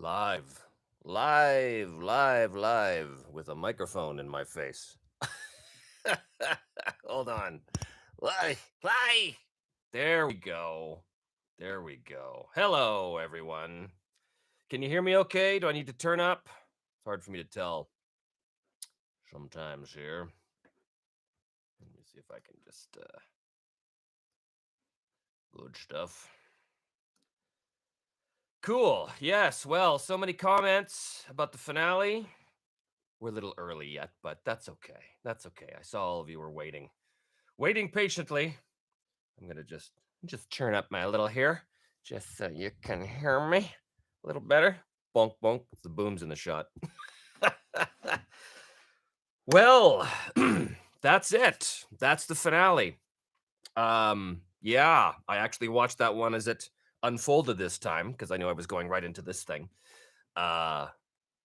Live, live with a microphone in my face. Hold on. Lie. There we go. There we go. Hello, everyone. Can you hear me okay? Do I need to turn up? It's hard for me to tell sometimes here. Let me see if I can just. Good stuff. Cool. Yes. Well, so many comments about the finale. We're a little early yet, but that's okay. That's okay. I saw all of you were waiting patiently. I'm gonna just turn up my little here, just so you can hear me a little better. Bonk bonk. The boom's in the shot. Well, that's it. That's the finale. Yeah, I actually watched that one as it unfolded this time because I knew I was going right into this thing. Uh,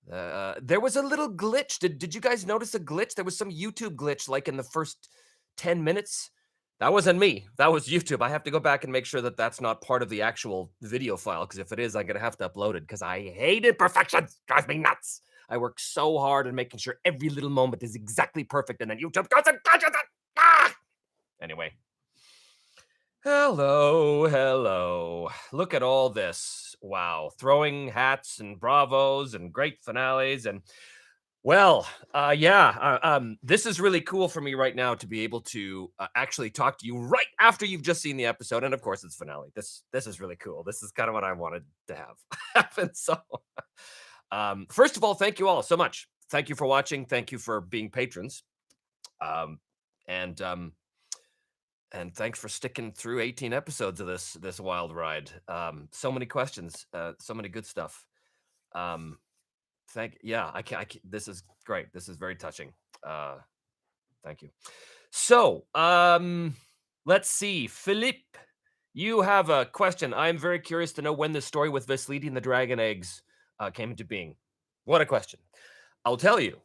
there was a little glitch. Did you guys notice a glitch? There was some YouTube glitch like in the first 10 minutes. That wasn't me. That was YouTube. I have to go back and make sure that that's not part of the actual video file because if it is, I'm going to have to upload it because I hate imperfections. Drives me nuts. I work so hard on making sure every little moment is exactly perfect and then YouTube goes and catches it. Ah! Anyway. Hello. Look at all this. Wow. Throwing hats and bravos and great finales. And well, this is really cool for me right now to be able to actually talk to you right after you've just seen the episode. And of course, it's finale. This is really cool. This is kind of what I wanted to have happen. So, first of all, thank you all so much. Thank you for watching. Thank you for being patrons. Um, and and thanks for sticking through 18 episodes of this wild ride. So many questions, so many good stuff. Um, this is great. This is very touching. Thank you. So, let's see. Philippe, you have a question. I'm very curious to know when the story with Veslidi and the dragon eggs came into being. What a question. I'll tell you.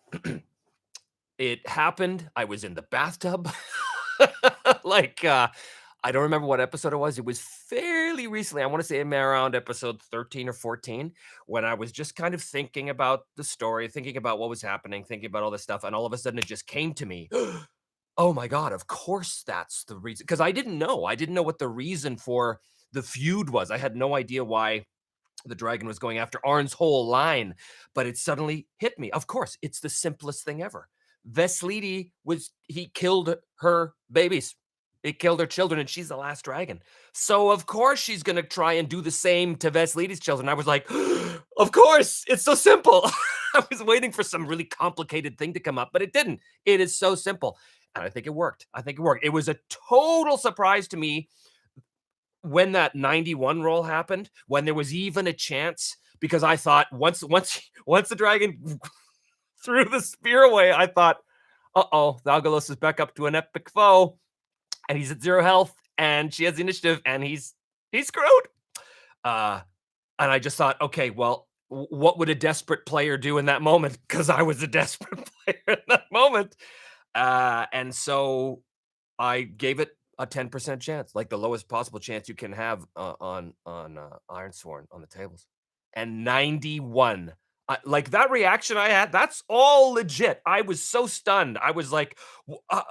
It happened. I was in the bathtub. like, I don't remember what episode it was. It was fairly recently. I want to say around episode 13 or 14 when I was just kind of thinking about the story, thinking about what was happening, thinking about all this stuff. And all of a sudden it just came to me. Oh my God, of course that's the reason. Because I didn't know. I didn't know what the reason for the feud was. I had no idea why the dragon was going after Arn's whole line, but it suddenly hit me. Of course, it's the simplest thing ever. Veslidi he killed her babies. He killed her children, and she's the last dragon. So of course she's gonna try and do the same to Veslidi's children. I was like, of course, it's so simple. I was waiting for some really complicated thing to come up, but it didn't. It is so simple. And I think it worked. It was a total surprise to me when that 91 roll happened, when there was even a chance, because I thought once the dragon threw the spear away, I thought, uh-oh, Valgalos is back up to an epic foe, and he's at 0 health, and she has the initiative, and he's screwed. And I just thought, okay, well, what would a desperate player do in that moment? Because I was a desperate player in that moment. And so I gave it a 10% chance, like the lowest possible chance you can have on Ironsworn on the tables. And 91. Like that reaction I had, that's all legit. I was so stunned. I was like,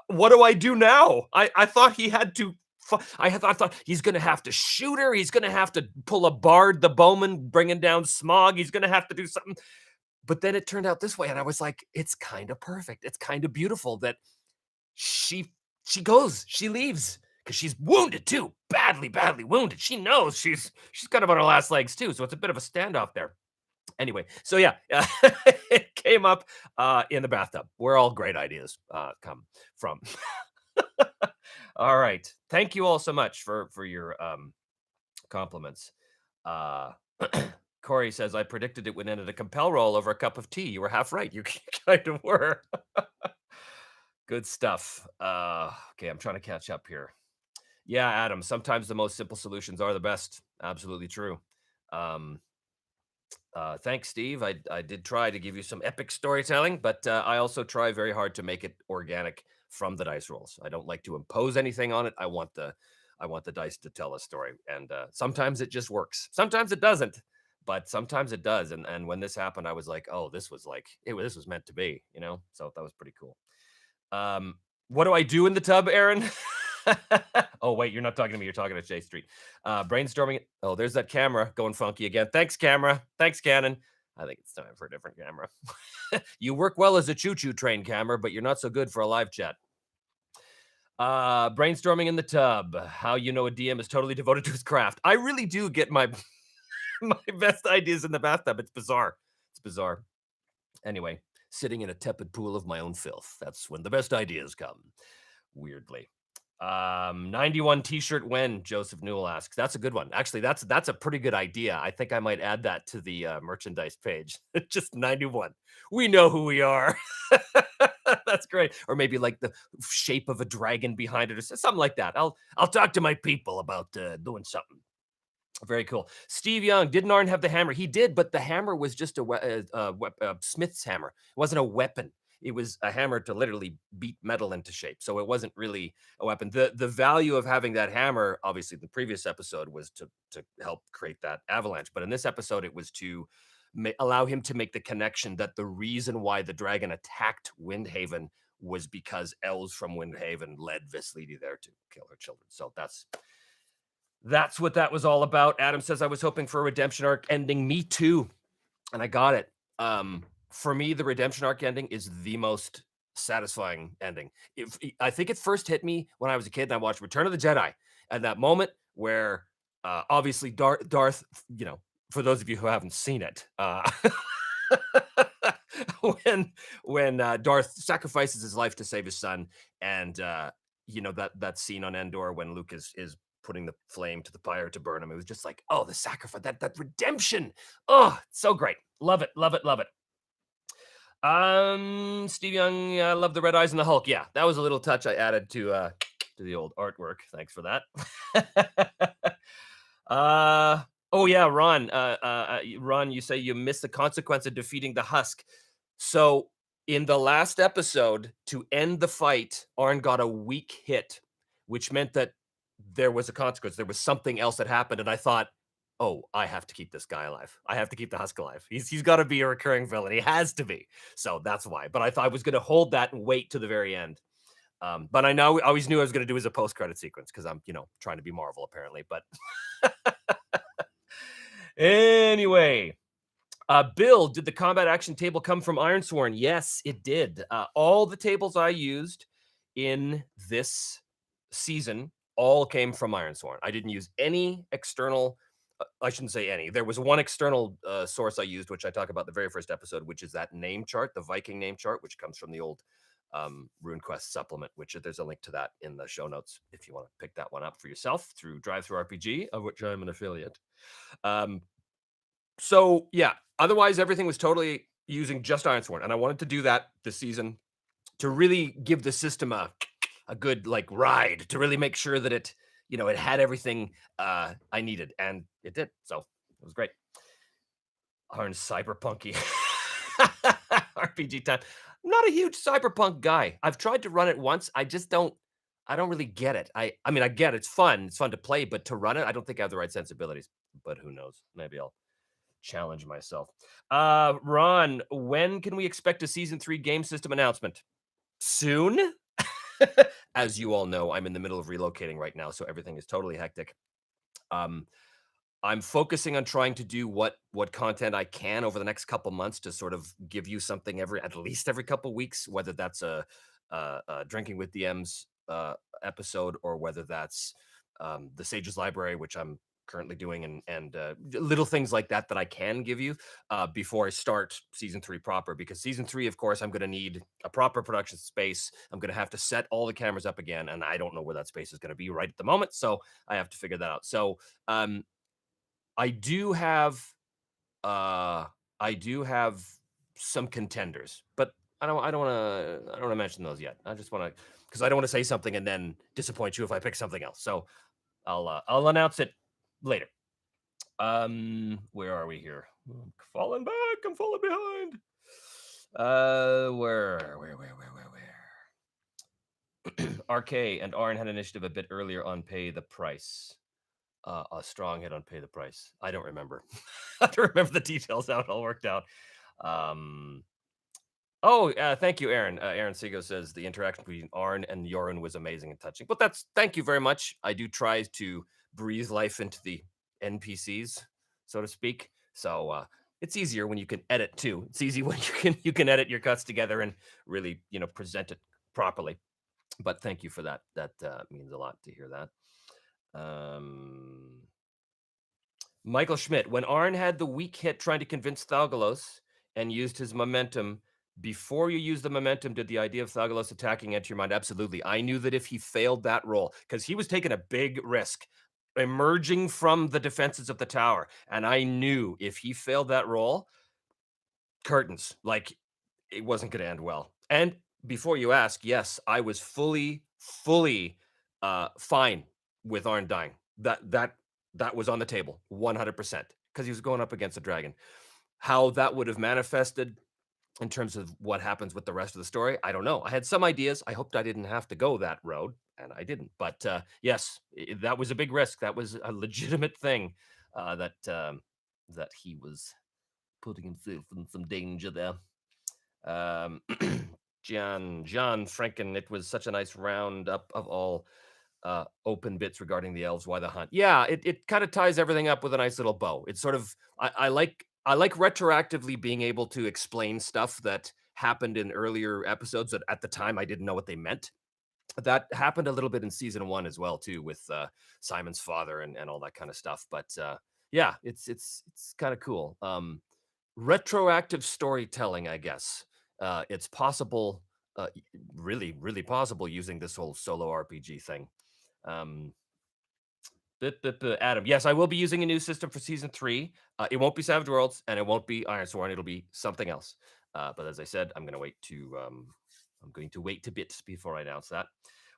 what do I do now? I thought he had to. I thought he's going to have to shoot her. He's going to have to pull a Bard the Bowman, bringing down Smog. He's going to have to do something. But then it turned out this way. And I was like, it's kind of perfect. It's kind of beautiful that she leaves because she's wounded too, badly wounded. She knows she's kind of on her last legs too, so it's a bit of a standoff there. Anyway, so yeah, it came up in the bathtub, where all great ideas come from. All right, thank you all so much for your compliments. Corey says, I predicted it would end at a compel roll over a cup of tea. You were half right. You kind of were. Good stuff. Okay, I'm trying to catch up here. Yeah, Adam, sometimes the most simple solutions are the best. Absolutely true. Thanks, Steve. I did try to give you some epic storytelling, but I also try very hard to make it organic from the dice rolls. I don't like to impose anything on it. I want the dice to tell a story, and sometimes it just works. Sometimes it doesn't. but sometimes it does. And when this happened, I was like, oh, this was this was meant to be, So that was pretty cool. What do I do in the tub, Aaron? Oh, wait, you're not talking to me. You're talking to J Street. Brainstorming. Oh, there's that camera going funky again. Thanks, camera. Thanks, Canon. I think it's time for a different camera. You work well as a choo-choo train camera, but you're not so good for a live chat. Brainstorming in the tub. How a DM is totally devoted to his craft. I really do get my my best ideas in the bathtub. It's bizarre. It's bizarre. Anyway, sitting in a tepid pool of my own filth. That's when the best ideas come. Weirdly. 91 t-shirt when, Joseph Newell asks. That's a good one. Actually, that's a pretty good idea. I think I might add that to the merchandise page. Just 91. We know who we are. That's great. Or maybe like the shape of a dragon behind it or something like that. I'll talk to my people about doing something. Very cool. Steve Young, didn't Arn have the hammer? He did, but the hammer was just a smith's hammer. It wasn't a weapon. It was a hammer to literally beat metal into shape. So it wasn't really a weapon. The value of having that hammer, obviously, in the previous episode was to help create that avalanche. But in this episode, it was to allow him to make the connection that the reason why the dragon attacked Windhaven was because elves from Windhaven led Vislidi there to kill her children. So that's what that was all about. Adam says, I was hoping for a redemption arc ending. Me too. And I got it. For me, the redemption arc ending is the most satisfying ending. I think it first hit me when I was a kid and I watched Return of the Jedi. At that moment where obviously Darth, for those of you who haven't seen it, when Darth sacrifices his life to save his son, and that scene on Endor when Luke is putting the flame to the pyre to burn him. It was just like, oh, the sacrifice, that redemption. Oh, so great. Love it, love it, love it. Steve Young, I love the red eyes and the Hulk. Yeah, that was a little touch I added to the old artwork. Thanks for that. Oh yeah, Ron. Ron, you say you missed the consequence of defeating the Husk. So in the last episode, to end the fight, Arn got a weak hit, which meant that there was a consequence. There was something else that happened, and I thought, oh, I have to keep this guy alive. I have to keep the Husk alive. He's got to be a recurring villain. He has to be. So that's why. But I thought I was going to hold that and wait to the very end. But I always knew I was going to do as a post-credit sequence because I'm, trying to be Marvel apparently. But anyway, Bill, did the combat action table come from Ironsworn? Yes, it did. All the tables I used in this season all came from Ironsworn. I didn't use any external. I shouldn't say any. There was one external source I used, which I talk about the very first episode, which is that name chart, the Viking name chart, which comes from the old RuneQuest supplement, which there's a link to that in the show notes if you want to pick that one up for yourself through DriveThruRPG, of which I'm an affiliate. So yeah, otherwise everything was totally using just Ironsworn, and I wanted to do that this season to really give the system a good ride, to really make sure that it it had everything I needed, and it did. So it was great. Arn's cyberpunky RPG time. I'm not a huge cyberpunk guy. I've tried to run it once. I don't really get it. I mean, I get it. It's fun. It's fun to play, but to run it, I don't think I have the right sensibilities. But who knows? Maybe I'll challenge myself. Ron, when can we expect a season 3 game system announcement? Soon. As you all know, I'm in the middle of relocating right now, so everything is totally hectic. I'm focusing on trying to do what content I can over the next couple months to sort of give you something at least every couple weeks, whether that's a Drinking with DMs episode or whether that's the Sages Library, which I'm currently doing, and little things like that I can give you before I start season 3 proper, because season 3, of course, I'm going to need a proper production space. I'm going to have to set all the cameras up again, and I don't know where that space is going to be right at the moment, so I have to figure that out. So I do have some contenders, but I don't want to mention those yet. I just want to, because I don't want to say something and then disappoint you if I pick something else. So I'll announce it later. Where are we here? I'm falling back. I'm falling behind. Where? RK and Arn had initiative a bit earlier on Pay the Price. A strong hit on Pay the Price. I don't remember. I don't remember the details how it all worked out. Um, thank you, Aaron. Aaron Sego says the interaction between Arn and Yoren was amazing and touching. But thank you very much. I do try to breathe life into the NPCs, so to speak. So it's easier when you can edit too. It's easy when you can edit your cuts together and really present it properly. But thank you for that. That means a lot to hear that. Um, Michael Schmidt, when Arn had the weak hit trying to convince Thalgalos and used his momentum, before you use the momentum, did the idea of Thalgalos attacking enter your mind? Absolutely. I knew that if he failed that roll, because he was taking a big risk emerging from the defenses of the tower, and I knew if he failed that roll, curtains, like it wasn't going to end well. And before you ask, yes, I was fully fine with Arn dying. That was on the table 100% because he was going up against a dragon. How that would have manifested in terms of what happens with the rest of the story, I don't know. I had some ideas. I hoped I didn't have to go that road, and I didn't. But yes, that was a big risk. That was a legitimate thing that he was putting himself in some danger there. John Franken, it was such a nice roundup of all open bits regarding the elves. Why the hunt? Yeah, it kind of ties everything up with a nice little bow. It's sort of I like retroactively being able to explain stuff that happened in earlier episodes that at the time I didn't know what they meant. That happened a little bit in season 1 as well too, with Simon's father and all that kind of stuff. But yeah, it's kind of cool. Retroactive storytelling, I guess. It's possible, really possible using this whole solo RPG thing. Um, Adam, yes, I will be using a new system for season 3. It won't be Savage Worlds and it won't be Ironsworn. It'll be something else. But as I said, I'm going to wait to bits before I announce that.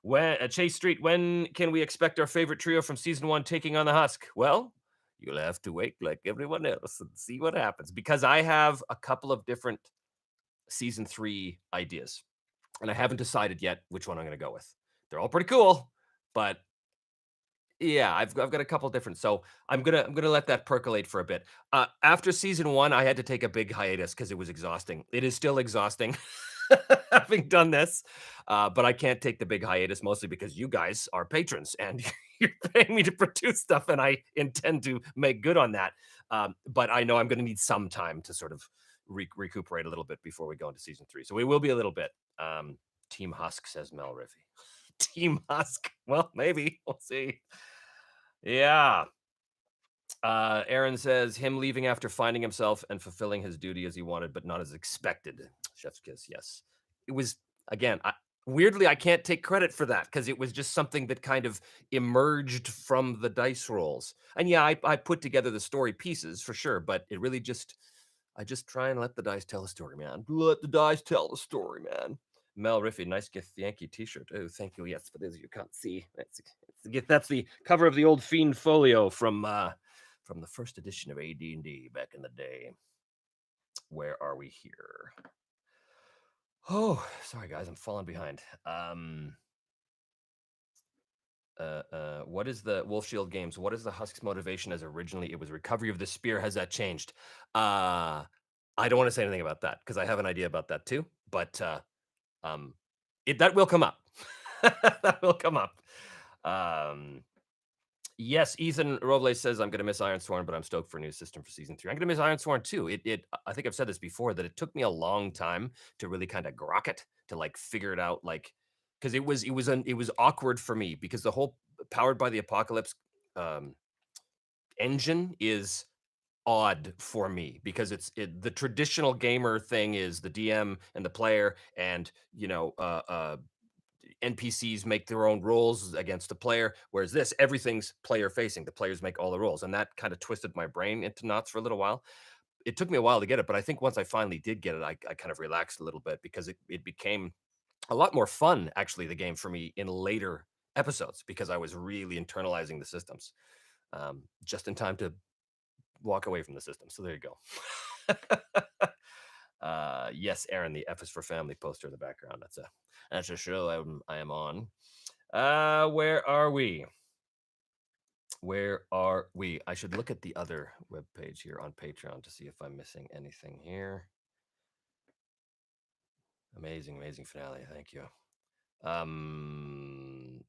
When Chase Street, when can we expect our favorite trio from season 1 taking on the Husk? Well, you'll have to wait like everyone else and see what happens because I have a couple of different season 3 ideas and I haven't decided yet which one I'm going to go with. They're all pretty cool, but yeah, I've got a couple different. So I'm gonna let that percolate for a bit. After season 1, I had to take a big hiatus because it was exhausting. It is still exhausting having done this, but I can't take the big hiatus mostly because you guys are patrons and you're paying me to produce stuff, and I intend to make good on that. But I know I'm gonna need some time to sort of recuperate a little bit before we go into season 3. So it will be a little bit. Team Husk, says Mel Riffy. Team Husk. Well, maybe we'll see. Yeah. Aaron says him leaving after finding himself and fulfilling his duty as he wanted, but not as expected. Chef's kiss. Yes, it was again. Weirdly, I can't take credit for that because it was just something that kind of emerged from the dice rolls. And yeah, I put together the story pieces for sure, but it really just I just try and let the dice tell the story, man. Let the dice tell the story, man. Mel Riffy, nice gift, Yankee T-shirt. Oh, thank you. Yes, for those you can't see, that's the gift. That's the cover of the old Fiend Folio from the first edition of AD&D back in the day. Where are we here? Oh, sorry guys, I'm falling behind. What is the Wolf Shield Games? What is the Husk's motivation as originally it was recovery of the spear? Has that changed? I don't want to say anything about that because I have an idea about that too. But that will come up. That will come up. Yes, Ethan Robles says I'm going to miss Ironsworn, but I'm stoked for a new system for season 3. I'm going to miss Ironsworn too. I think I've said this before that it took me a long time to really kind of grok it, to like figure it out, like because it was awkward for me because the whole powered by the apocalypse engine is odd for me because the traditional gamer thing is the DM and the player, and NPCs make their own rules against the player, whereas this, everything's player facing. The players make all the rules, and that kind of twisted my brain into knots for a little while. It took me a while to get it, but I think once I finally did get it, I kind of relaxed a little bit because it became a lot more fun, actually, the game for me in later episodes because I was really internalizing the systems just in time to walk away from the system. So there you go. Yes, Aaron, the F is for Family poster in the background. That's a show I am on. Where are we? Where are we? I should look at the other webpage here on Patreon to see if I'm missing anything here. Amazing finale. Thank you.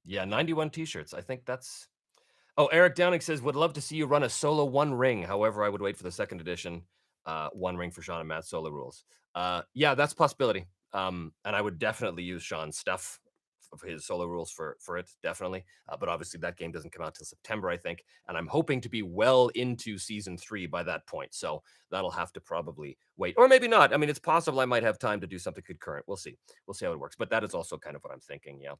Yeah, 91 t-shirts. I think that's... Oh, Eric Downing says, would love to see you run a solo One Ring. However, I would wait for the second edition. One Ring for Sean and Matt's solo rules. Yeah, that's a possibility. And I would definitely use Sean's stuff of his solo rules for it, definitely. But obviously that game doesn't come out till September, I think. And I'm hoping to be well into season 3 by that point. So that'll have to probably wait. Or maybe not. I mean, it's possible I might have time to do something concurrent. We'll see. We'll see how it works. But that is also kind of what I'm thinking, yeah.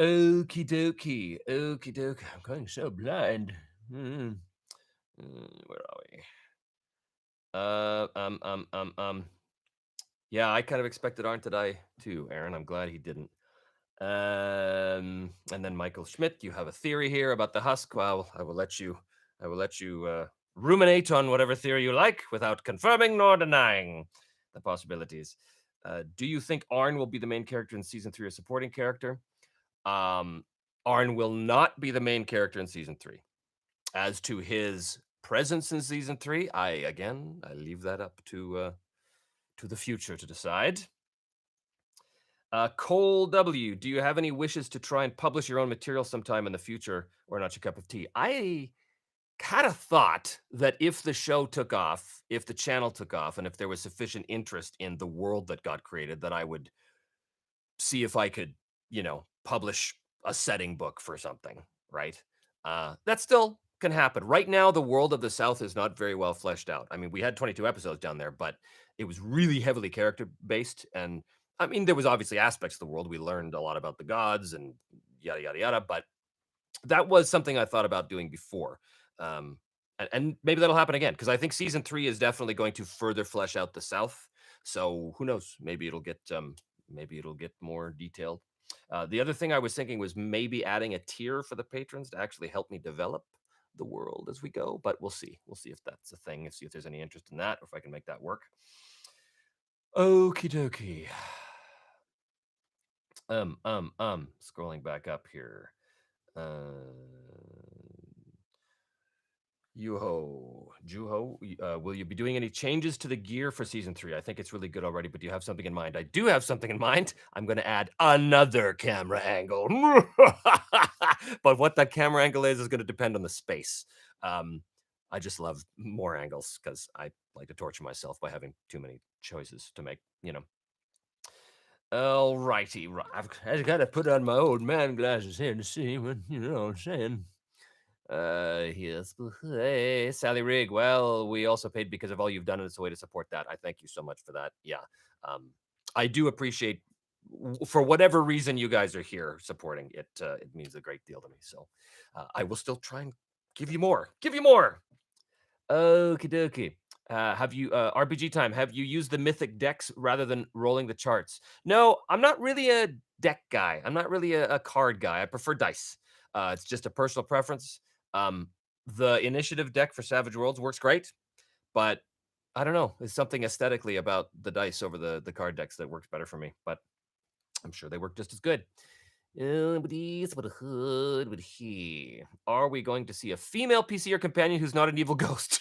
Okie dokie. Okie dokie. I'm going so blind. Where are we? Yeah, I kind of expected Aren't I too, Aaron. I'm glad he didn't. And then Michael Schmidt, you have a theory here about the husk. Well, I will let you ruminate on whatever theory you like without confirming nor denying the possibilities. Do you think Arn will be the main character in season 3 or supporting character? Arn will not be the main character in season 3. As to his presence in season 3, I leave that up to the future to decide. Cole W, do you have any wishes to try and publish your own material sometime in the future, or not your cup of tea? I had a thought that if the show took off, if the channel took off, and if there was sufficient interest in the world that got created, that I would see if I could, publish a setting book for something, right? That still can happen. Right now, the world of the South is not very well fleshed out. I mean, we had 22 episodes down there, but it was really heavily character based. And I mean, there was obviously aspects of the world. We learned a lot about the gods and yada, yada, yada. But that was something I thought about doing before. And maybe that'll happen again, because I think season 3 is definitely going to further flesh out the South. So who knows? Maybe it'll get more detailed. The other thing I was thinking was maybe adding a tier for the patrons to actually help me develop the world as we go, but we'll see. We'll see if that's a thing, see if there's any interest in that, or if I can make that work. Okie dokie. Scrolling back up here. Juho, will you be doing any changes to the gear for season 3? I think it's really good already, but do you have something in mind? I do have something in mind. I'm going to add another camera angle. But what that camera angle is going to depend on the space. I just love more angles because I like to torture myself by having too many choices to make, All righty. I've got to put on my old man glasses here to see what, I'm saying. Yes, hey, Sally Rigg. Well, we also paid because of all you've done, and it's a way to support that. I thank you so much for that. Yeah, I do appreciate, for whatever reason you guys are here supporting it. It means a great deal to me. So I will still try and give you more. Okie dokie. Have you RPG time? Have you used the mythic decks rather than rolling the charts? No, I'm not really a deck guy. I'm not really a card guy. I prefer dice. It's just a personal preference. The initiative deck for Savage Worlds works great, but I don't know. There's something aesthetically about the dice over the card decks that works better for me. But I'm sure they work just as good. Are we going to see a female PC or companion who's not an evil ghost?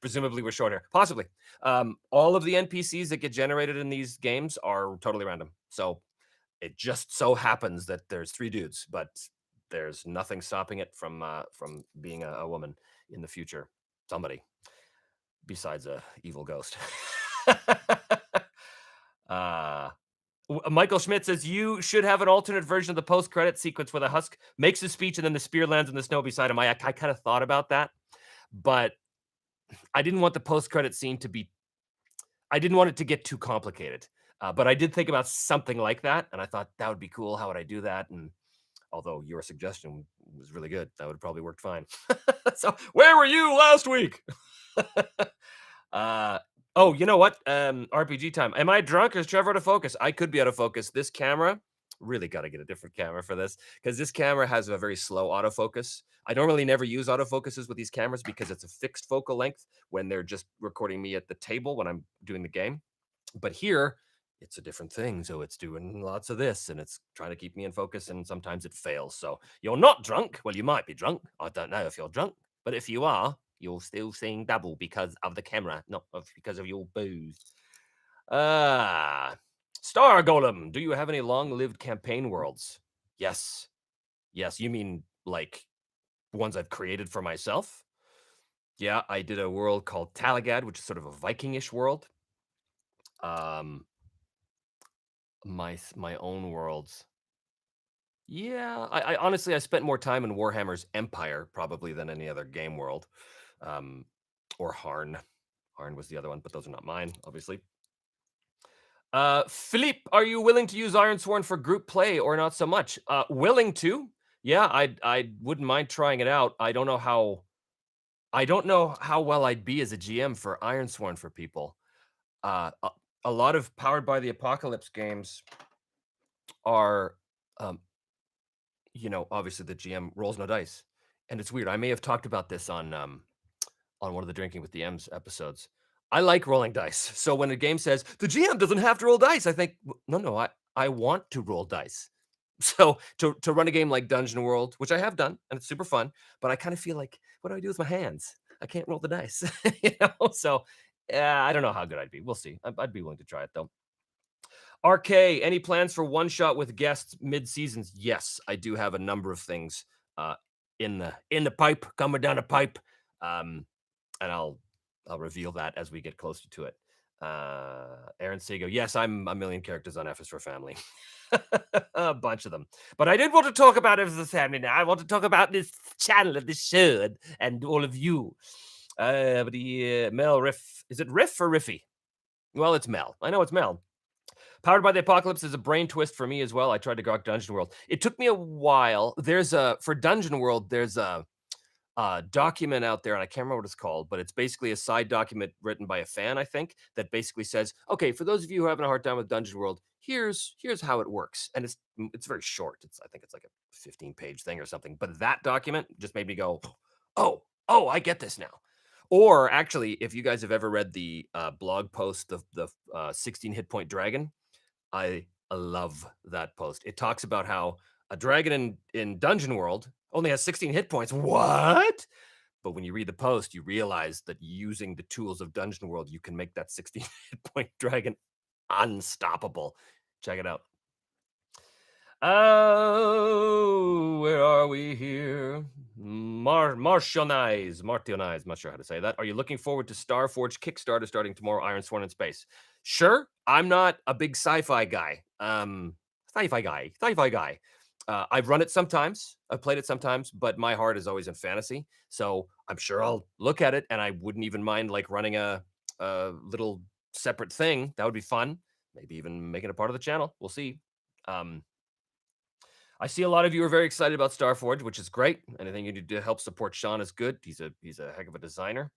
Presumably with short hair. Possibly. All of the NPCs that get generated in these games are totally random. So it just so happens that there's 3 dudes, but there's nothing stopping it from being a woman in the future. Somebody besides a evil ghost. Michael Schmidt says you should have an alternate version of the post-credit sequence where the husk makes a speech and then the spear lands in the snow beside him. I kind of thought about that, but I didn't want the post-credit scene to be... I didn't want it to get too complicated. But I did think about something like that, and I thought that would be cool. How would I do that? And although your suggestion was really good, that would have probably worked fine. So where were you last week? Oh, you know what? RPG time. Am I drunk or is Trevor out of focus? I could be out of focus. This camera, really got to get a different camera for this, because this camera has a very slow autofocus. I normally never use autofocuses with these cameras because it's a fixed focal length when they're just recording me at the table when I'm doing the game. But here, it's a different thing. So it's doing lots of this and it's trying to keep me in focus. And sometimes it fails. So you're not drunk. Well, you might be drunk. I don't know if you're drunk. But if you are, you're still seeing double because of the camera, not because of your booze. Star Golem, do you have any long-lived campaign worlds? Yes. Yes, you mean like ones I've created for myself? Yeah, I did a world called Talagad, which is sort of a Viking-ish world. My own worlds. Yeah, I honestly I spent more time in Warhammer's Empire probably than any other game world, or Harn. Harn was the other one, but those are not mine, obviously. Philippe, are you willing to use Ironsworn for group play or not so much? Willing to. Yeah, I wouldn't mind trying it out. I don't know how well I'd be as a GM for Ironsworn for people. A lot of Powered by the Apocalypse games are, um, obviously the GM rolls no dice, and it's weird. I may have talked about this on one of the Drinking with DMs episodes. I like rolling dice. So when a game says the GM doesn't have to roll dice, I think, no, I want to roll dice. So to run a game like Dungeon World, which I have done, and it's super fun, but I kind of feel like, what do I do with my hands? I can't roll the dice, So I don't know how good I'd be. We'll see. I'd be willing to try it though. RK, any plans for one shot with guests mid seasons? Yes, I do have a number of things in the pipe, coming down the pipe. And I'll reveal that as we get closer to it. Aaron Sego, yes, I'm a million characters on F is for Family. A bunch of them. But I didn't want to talk about F is for Family now. I want to talk about this channel and this show and all of you. Mel Riff, is it Riff or Riffy? Well, it's Mel. I know it's Mel. Powered by the Apocalypse is a brain twist for me as well. I tried to grok Dungeon World. It took me a while. For Dungeon World, there's a document out there, and I can't remember what it's called, but it's basically a side document written by a fan, I think, that basically says, okay, for those of you who are having a hard time with Dungeon World, here's how it works. And it's very short. I think it's like a 15-page thing or something. But that document just made me go, oh, I get this now. Or actually, if you guys have ever read the blog post, the 16 hit point dragon, I love that post. It talks about how a dragon in Dungeon World only has 16 hit points. What? But when you read the post, you realize that using the tools of Dungeon World, you can make that 16 hit point dragon unstoppable. Check it out. Oh, where are we here? Martionize, not sure how to say that. Are you looking forward to Starforge Kickstarter starting tomorrow, Ironsworn in Space? Sure. I'm not a big sci-fi guy. Sci-fi guy. I've run it sometimes. I've played it sometimes, but my heart is always in fantasy. So I'm sure I'll look at it, and I wouldn't even mind like running a little separate thing. That would be fun. Maybe even making it part of the channel. We'll see. I see a lot of you are very excited about Starforge, which is great. Anything you do to help support Sean is good. He's a heck of a designer.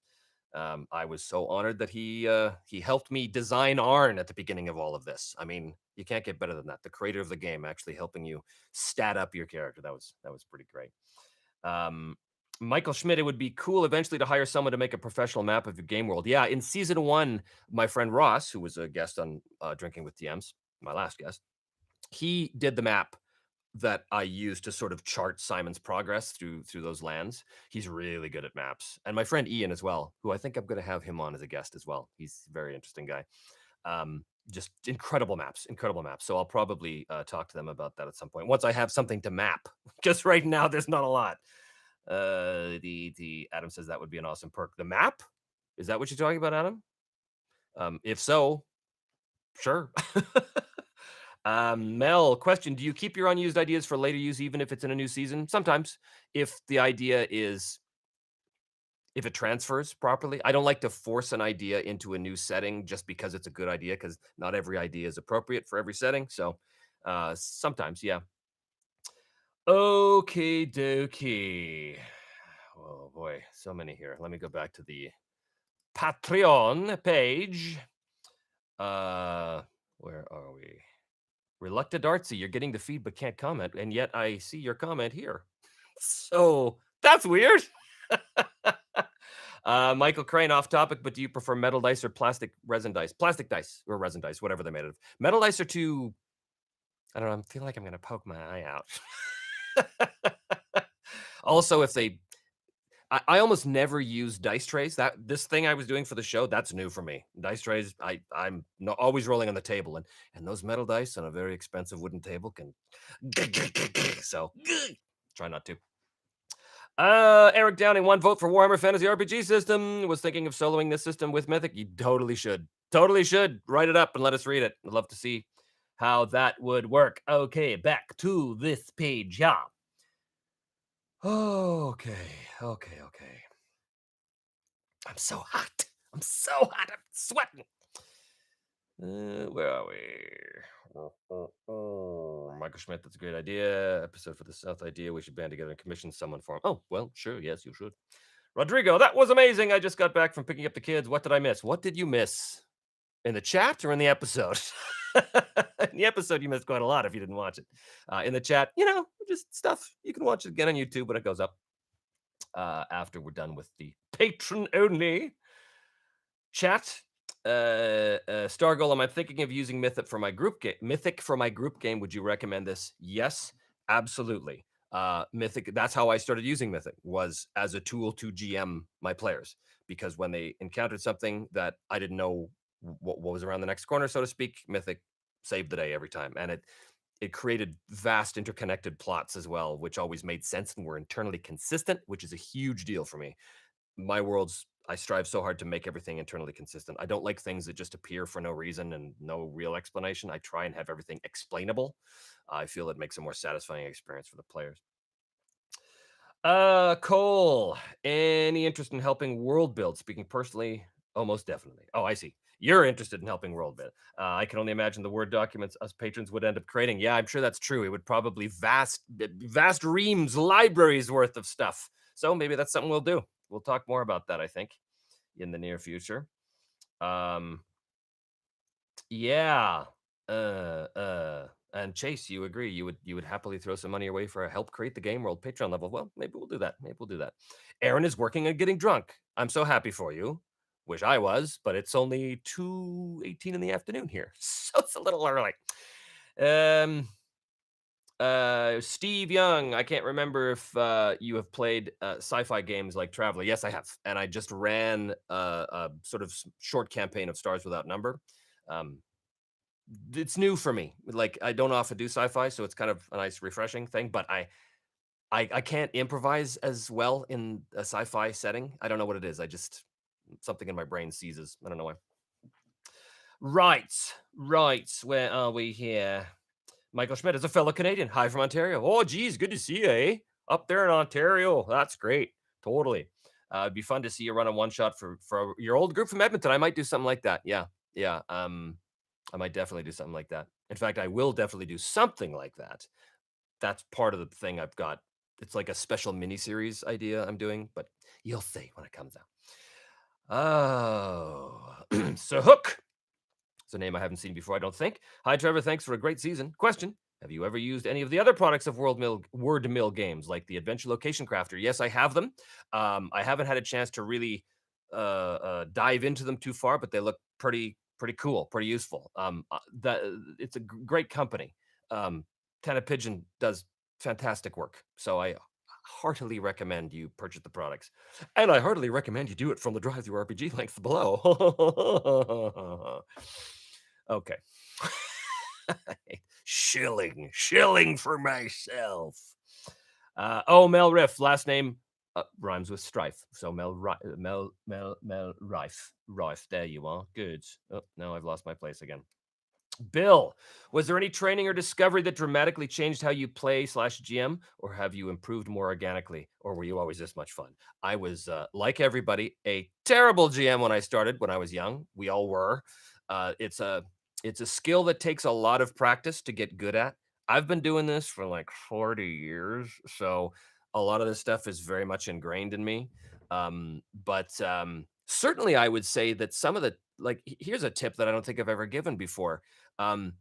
I was so honored that he helped me design Arn at the beginning of all of this. I mean, you can't get better than that. The creator of the game actually helping you stat up your character. That was pretty great. Michael Schmidt, it would be cool eventually to hire someone to make a professional map of your game world. Yeah, in season 1, my friend Ross, who was a guest on Drinking with DMs, my last guest, he did the map that I use to sort of chart Simon's progress through those lands. He's really good at maps. And my friend Ian as well, who I think I'm going to have him on as a guest as well. He's a very interesting guy. Just incredible maps. So I'll probably talk to them about that at some point once I have something to map, because right now there's not a lot. The Adam says that would be an awesome perk. The map? Is that what you're talking about, Adam? If so, sure. Mel, question: do you keep your unused ideas for later use, even if it's in a new season? Sometimes, if the idea is, if it transfers properly. I don't like to force an idea into a new setting just because it's a good idea, because not every idea is appropriate for every setting. So, sometimes, yeah. Okay, dokie. Oh boy, so many here. Let me go back to the Patreon page. Where are we? Reluctant Artsy, you're getting the feed but can't comment, and yet I see your comment here. So that's weird. Michael Crane, off topic, but do you prefer metal dice or plastic resin dice? Plastic dice or resin dice, whatever they're made of. Metal dice are too. I don't know. I feel like I'm gonna poke my eye out. Also, if they I almost never use dice trays. This thing I was doing for the show, that's new for me. Dice trays, I'm no, always rolling on the table, and those metal dice on a very expensive wooden table can so try not to. Eric Downing, 1 vote for Warhammer Fantasy RPG system. Was thinking of soloing this system with Mythic. You totally should. Totally should. Write it up and let us read it. I'd love to see how that would work. Okay, back to this page. Yeah. Okay. I'm so hot. I'm sweating. Where are we? Michael Schmidt, that's a great idea. Episode for the South idea. We should band together and commission someone for him. Oh, well, sure. Yes, you should. Rodrigo, that was amazing. I just got back from picking up the kids. What did I miss? What did you miss? In the chat or in the episode? In the episode, you missed quite a lot if you didn't watch it. In the chat, just stuff. You can watch it again on YouTube when it goes up after we're done with the patron-only chat. Star Golem, I'm thinking of using Mythic for my group game. Would you recommend this? Yes, absolutely. Mythic, that's how I started using Mythic, was as a tool to GM my players, because when they encountered something that I didn't know what was around the next corner, so to speak, Mythic saved the day every time. And it created vast interconnected plots as well, which always made sense and were internally consistent, which is a huge deal for me. My worlds, I strive so hard to make everything internally consistent. I don't like things that just appear for no reason and no real explanation. I try and have everything explainable. I feel it makes a more satisfying experience for the players. Cole, any interest in helping world build? Speaking personally, oh, most definitely. Oh, I see. You're interested in helping world build. I can only imagine the Word documents us patrons would end up creating. Yeah, I'm sure that's true. It would probably vast reams, libraries worth of stuff. So maybe that's something we'll do. We'll talk more about that, I think, in the near future. Yeah. And Chase, you agree? You would happily throw some money away for a help create the game world Patreon level. Well, maybe we'll do that. Aaron is working on getting drunk. I'm so happy for you. Wish I was, but it's only 2:18 in the afternoon here, so it's a little early. Steve Young, I can't remember if you have played sci-fi games like Traveler. Yes, I have, and I just ran a sort of short campaign of Stars Without Number. It's new for me. Like, I don't often do sci-fi, so it's kind of a nice, refreshing thing. But I can't improvise as well in a sci-fi setting. I don't know what it is. I just something in my brain seizes. I don't know why. Right. Where are we here? Michael Schmidt is a fellow Canadian. Hi from Ontario. Oh, geez, good to see you, eh? Up there in Ontario. That's great. Totally. It'd be fun to see you run a one shot for your old group from Edmonton. I might do something like that. Yeah. I might definitely do something like that. In fact, I will definitely do something like that. That's part of the thing I've got. It's like a special mini-series idea I'm doing, but you'll see when it comes out. Oh, so Hook. It's a name I haven't seen before, I don't think. Hi, Trevor. Thanks for a great season. Question: have you ever used any of the other products of Word Mill games, like the Adventure Location Crafter? Yes, I have them. I haven't had a chance to really dive into them too far, but they look pretty cool, pretty useful. It's a great company. Tana Pigeon does fantastic work, so I heartily recommend you purchase the products, and I heartily recommend you do it from the Drive Through RPG links below. Okay. Shilling for myself. Mel Riff, last name rhymes with strife. So Mel Rife. There you are. Good. Oh, now I've lost my place again. Bill, was there any training or discovery that dramatically changed how you play / GM, or have you improved more organically, or were you always this much fun? I was, like everybody, a terrible GM when I started, when I was young. We all were. It's a skill that takes a lot of practice to get good at. I've been doing this for like 40 years, so a lot of this stuff is very much ingrained in me. But certainly I would say that some of the here's a tip that I don't think I've ever given before. Um,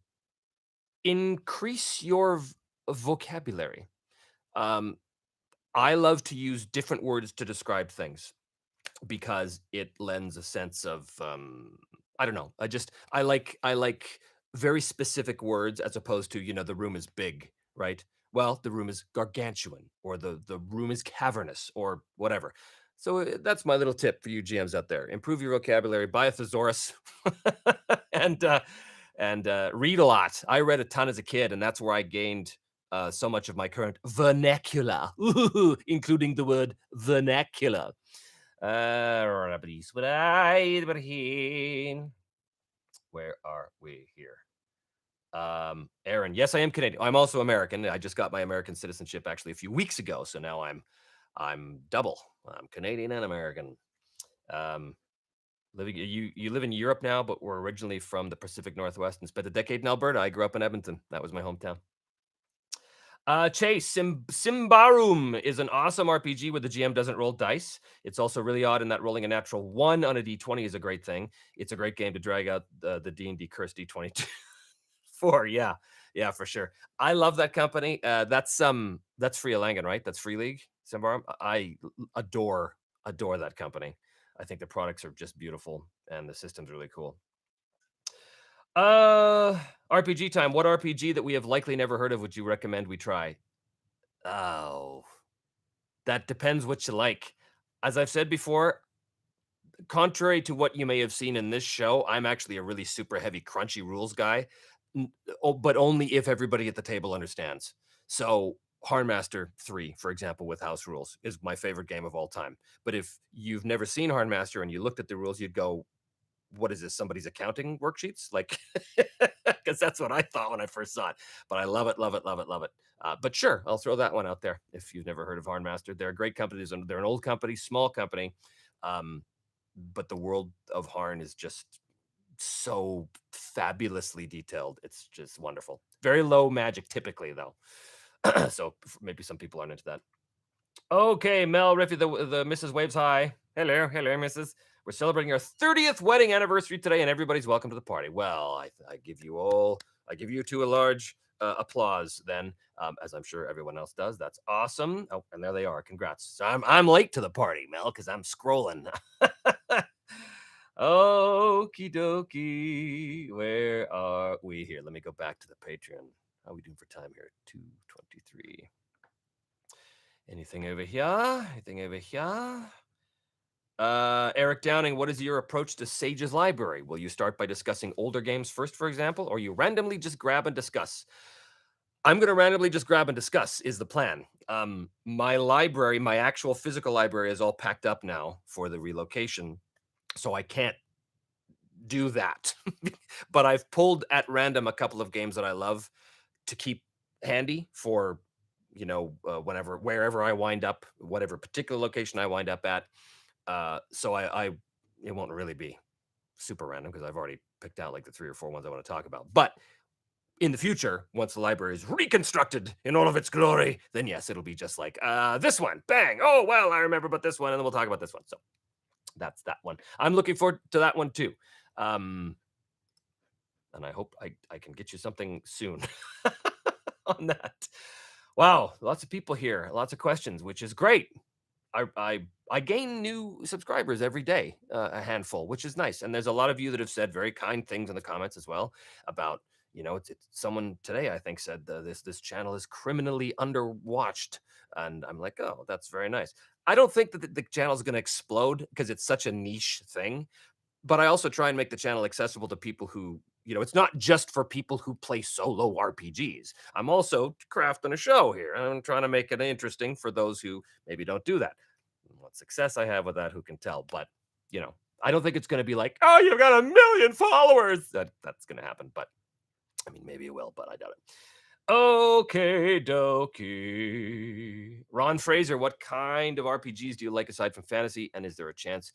increase your vocabulary. Um, I love to use different words to describe things. because it lends a sense of I don't know. I like very specific words as opposed to, the room is big, right? Well, the room is gargantuan, or the room is cavernous, or whatever. So that's my little tip for you GMs out there. Improve your vocabulary, buy a thesaurus, and read a lot. I read a ton as a kid, and that's where I gained so much of my current vernacular, including the word vernacular. Where are we here? Aaron, yes, I am Canadian. I'm also American. I just got my American citizenship actually a few weeks ago, so now I'm double. I'm Canadian and American. Um, living you live in Europe now, but we're originally from the Pacific Northwest and spent a decade in Alberta. I grew up in Edmonton. That was my hometown. Chase, Simbarum is an awesome RPG where the GM doesn't roll dice. It's also really odd in that rolling a natural 1 on a D20 is a great thing. It's a great game to drag out the D&D Curse D20 for. Yeah, yeah, for sure. I love that company. That's Free Langan, right? That's Free League, Simbarum. I adore that company. I think the products are just beautiful and the system's really cool. Uh, RPG time. What RPG that we have likely never heard of would you recommend we try? Oh, that depends what you like. As I've said before, contrary to what you may have seen in this show, I'm actually a really super heavy crunchy rules guy. But only if everybody at the table understands. So Harnmaster 3, for example, with house rules is my favorite game of all time. But if you've never seen Harnmaster and you looked at the rules, you'd go, what is this? Somebody's accounting worksheets? Like, because that's what I thought when I first saw it. But I love it, love it, love it, love it. But sure, I'll throw that one out there if you've never heard of Harnmaster. They're a great company. They're an old company, small company, um, but the world of Harn is just so fabulously detailed. It's just wonderful. Very low magic, typically, though. So maybe some people aren't into that. Okay, Mel Riffy, the Mrs. Waves High. Hello, Mrs. We're celebrating our 30th wedding anniversary today, and everybody's welcome to the party. Well, I give you two a large applause then, as I'm sure everyone else does. That's awesome. Oh, and there they are. Congrats. So I'm late to the party, Mel, because I'm scrolling. Okie dokie. Where are we here? Let me go back to the Patreon. How are we doing for time here? 2:23. Anything over here? Anything over here? Eric Downing, what is your approach to Sage's library? Will you start by discussing older games first, for example, or you randomly just grab and discuss? I'm going to randomly just grab and discuss is the plan. My library, my actual physical library is all packed up now for the relocation, so I can't do that. But I've pulled at random a couple of games that I love to keep handy for, wherever I wind up, whatever particular location I wind up at. So it won't really be super random because I've already picked out like the 3 or 4 ones I want to talk about. But in the future, once the library is reconstructed in all of its glory, then yes, it'll be just like this one, bang. Oh well, I remember about this one, and then we'll talk about this one. So that's that one. I'm looking forward to that one too. And I hope I can get you something soon on that. Wow, lots of people here, lots of questions, which is great. I gain new subscribers every day, a handful, which is nice. And there's a lot of you that have said very kind things in the comments as well about, it's someone today I think said this channel is criminally underwatched, and I'm like, oh, that's very nice. I don't think that the channel is going to explode because it's such a niche thing, but I also try and make the channel accessible to people who, it's not just for people who play solo RPGs. I'm also crafting a show here. I'm trying to make it interesting for those who maybe don't do that. What success I have with that, who can tell? But, I don't think it's going to be like, oh, you've got 1 million followers. That's going to happen. But I mean, maybe it will, but I doubt it. Okay, dokie. Ron Fraser, what kind of RPGs do you like aside from fantasy? And is there a chance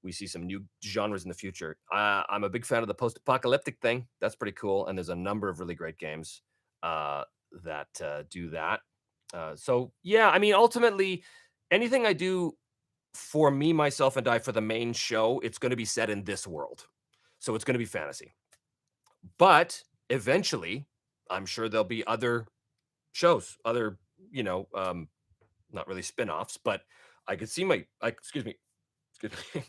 we see some new genres in the future? I'm a big fan of the post-apocalyptic thing. That's pretty cool. And there's a number of really great games that do that. So yeah, I mean, ultimately, anything I do for me, myself, and I for the main show, it's going to be set in this world. So it's going to be fantasy. But eventually, I'm sure there'll be other shows, not really spin-offs, but I could see excuse me, excuse me,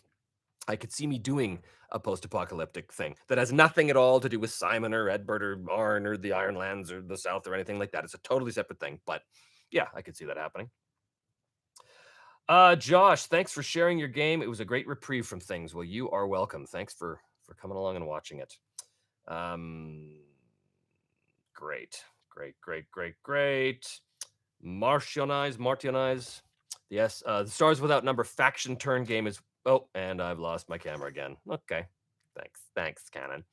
I could see me doing a post-apocalyptic thing that has nothing at all to do with Simon or Edbert or Arn or the Ironlands or the South or anything like that. It's a totally separate thing, but yeah, I could see that happening. Josh, thanks for sharing your game. It was a great reprieve from things. Well, you are welcome. Thanks for coming along and watching it. Um, great, great. Martionize. Yes, the Stars Without Number faction turn game is. Oh, and I've lost my camera again. Okay, thanks, Canon.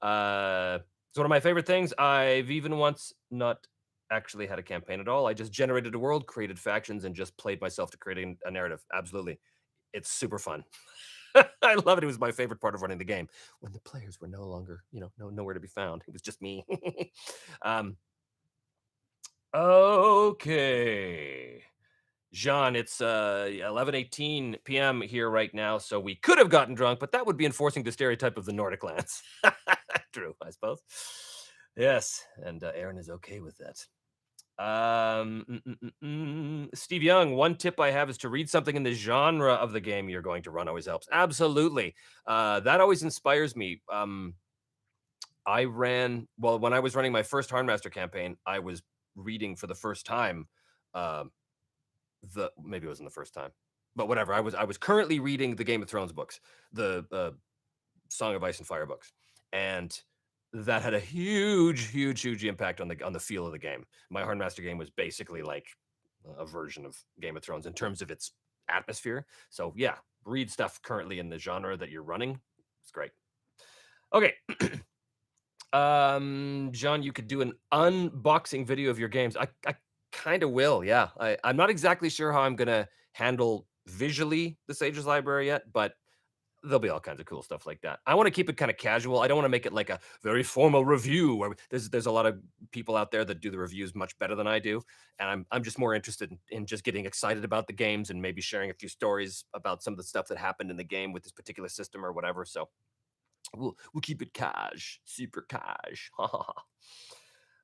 It's one of my favorite things. I've even once not actually had a campaign at all. I just generated a world, created factions, and just played myself to creating a narrative. Absolutely, it's super fun. I love it. It was my favorite part of running the game when the players were no longer, nowhere to be found. It was just me. um, okay. Jean, it's 11:18 p.m. here right now, so we could have gotten drunk, but that would be enforcing the stereotype of the Nordic lands. True, I suppose. Yes, and Aaron is okay with that. Steve Young, one tip I have is to read something in the genre of the game you're going to run. Always helps. Absolutely. That always inspires me. When I was running my first Hardmaster campaign, I was reading for the first time. Maybe it wasn't the first time, but whatever. I was currently reading the Game of Thrones books, the Song of Ice and Fire books, and that had a huge impact on the feel of the game. My Hardmaster game was basically like a version of Game of Thrones in terms of its atmosphere. So yeah, read stuff currently in the genre that you're running. It's great. Okay. John, you could do an unboxing video of your games. I kind of will, yeah. I'm not exactly sure how I'm gonna handle visually the Sages Library yet, but there'll be all kinds of cool stuff like that. I want to keep it kind of casual. I don't want to make it like a very formal review where there's a lot of people out there that do the reviews much better than I do, and I'm just more interested in just getting excited about the games and maybe sharing a few stories about some of the stuff that happened in the game with this particular system or whatever. So we'll keep it cash, super cash.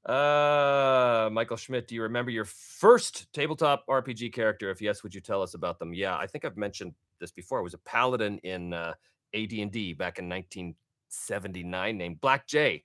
Michael Schmidt, do you remember your first tabletop RPG character? If yes, would you tell us about them? Yeah, I think I've mentioned this before. I was a paladin in AD&D back in 1979 named Black Jay.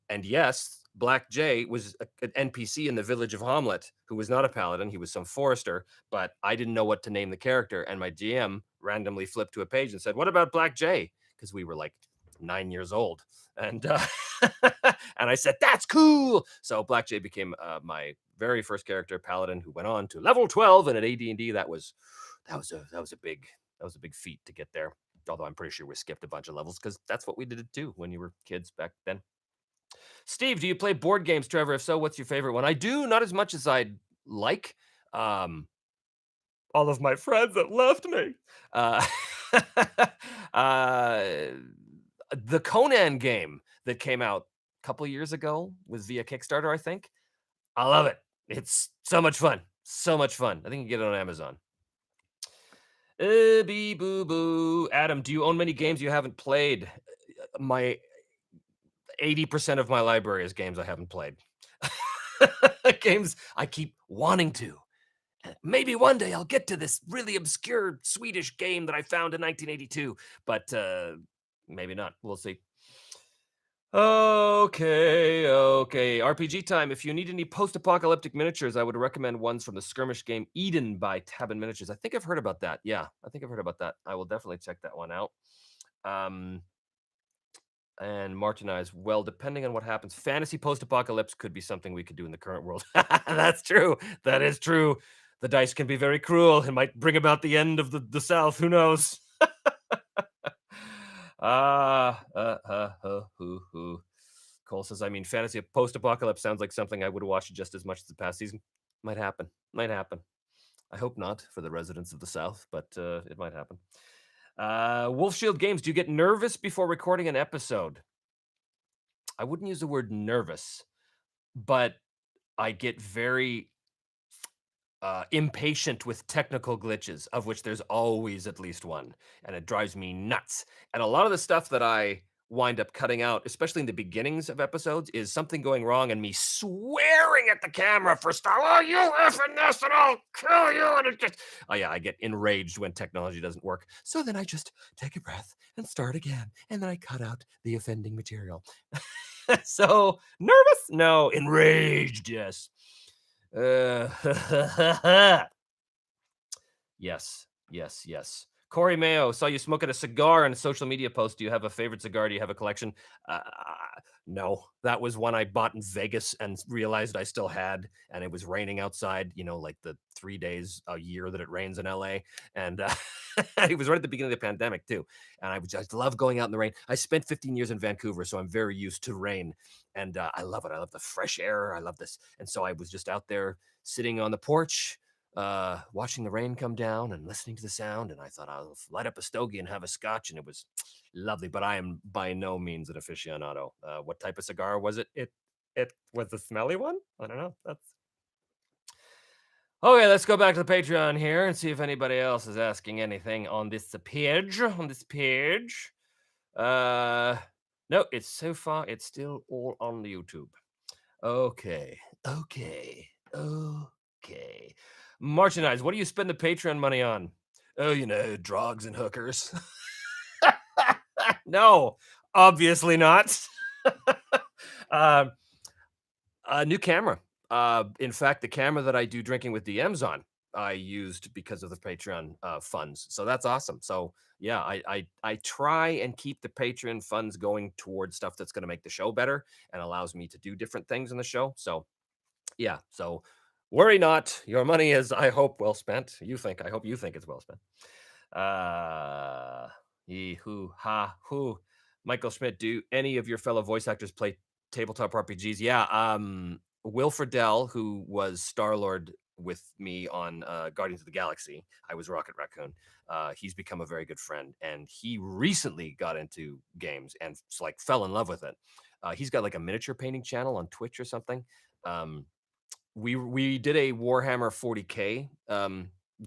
And yes, Black Jay was an NPC in the village of Hamlet who was not a paladin. He was some forester, but I didn't know what to name the character. And my GM randomly flipped to a page and said, "What about Black Jay?" Because we were like 9 years old. And and I said, "That's cool." So Black Jay became my very first character, paladin, who went on to level 12. And at AD&D, that was a big feat to get there. Although I'm pretty sure we skipped a bunch of levels because that's what we did too when you were kids back then. Steve, do you play board games, Trevor? If so, what's your favorite one? I do, not as much as I'd like. All of my friends have left me. Uh, uh, the Conan game that came out a couple years ago was via Kickstarter, I think. I love it. It's so much fun. So much fun. I think you can get it on Amazon. Bee boo boo. Adam, do you own many games you haven't played? My 80% of my library is games I haven't played. Games I keep wanting to. Maybe one day I'll get to this really obscure Swedish game that I found in 1982, but maybe not. We'll see. Okay. RPG time. If you need any post-apocalyptic miniatures, I would recommend ones from the skirmish game Eden by Tabin Miniatures. I think I've heard about that. Yeah, I think I've heard about that. I will definitely check that one out. And Martinez, well, depending on what happens, fantasy post-apocalypse could be something we could do in the current world. That's true. That is true. The dice can be very cruel and might bring about the end of the South. Who knows? Hoo. Cole says, I mean, fantasy post-apocalypse sounds like something I would watch just as much as the past season. Might happen. I hope not for the residents of the South, but it might happen. Wolf Shield Games, do you get nervous before recording an episode? I wouldn't use the word nervous, but I get very impatient with technical glitches, of which there's always at least one, and it drives me nuts. And a lot of the stuff that I wind up cutting out, especially in the beginnings of episodes, is something going wrong and me swearing at the camera for stuff. Oh, you effing this, and I'll kill you. And it just, oh yeah, I get enraged when technology doesn't work. So then I just take a breath and start again, and then I cut out the offending material. So nervous? No, enraged. Yes. Yes, yes, yes. Corey Mayo, saw you smoking a cigar in a social media post. Do you have a favorite cigar? Do you have a collection? Uh, no, that was one I bought in Vegas and realized I still had, and it was raining outside. Like the 3 days a year that it rains in LA, and it was right at the beginning of the pandemic too. And I just love going out in the rain. I spent 15 years in Vancouver, so I'm very used to rain, and I love it. I love the fresh air. I love this, and so I was just out there sitting on the porch watching the rain come down and listening to the sound. And I thought I'll light up a stogie and have a scotch. And it was lovely, but I am by no means an aficionado. What type of cigar was it? It was the smelly one? I don't know. That's okay. Let's go back to the Patreon here and see if anybody else is asking anything on this page. Uh, no, it's so far, it's still all on the YouTube. Okay. Okay. Okay. Martianize, what do you spend the Patreon money on? Oh, drugs and hookers. No, obviously not. uh, a new camera. In fact, the camera that I do drinking with DMs on, I used because of the Patreon funds. So that's awesome. So yeah, I try and keep the Patreon funds going towards stuff that's going to make the show better and allows me to do different things in the show. So yeah, so worry not. Your money is, I hope, well spent. I hope you think it's well spent. Yee, hoo, ha, hoo. Michael Schmidt, do any of your fellow voice actors play tabletop RPGs? Yeah, Will Friedle, who was Star-Lord with me on Guardians of the Galaxy, I was Rocket Raccoon. He's become a very good friend, and he recently got into games and like fell in love with it. He's got like a miniature painting channel on Twitch or something. We did a Warhammer 40K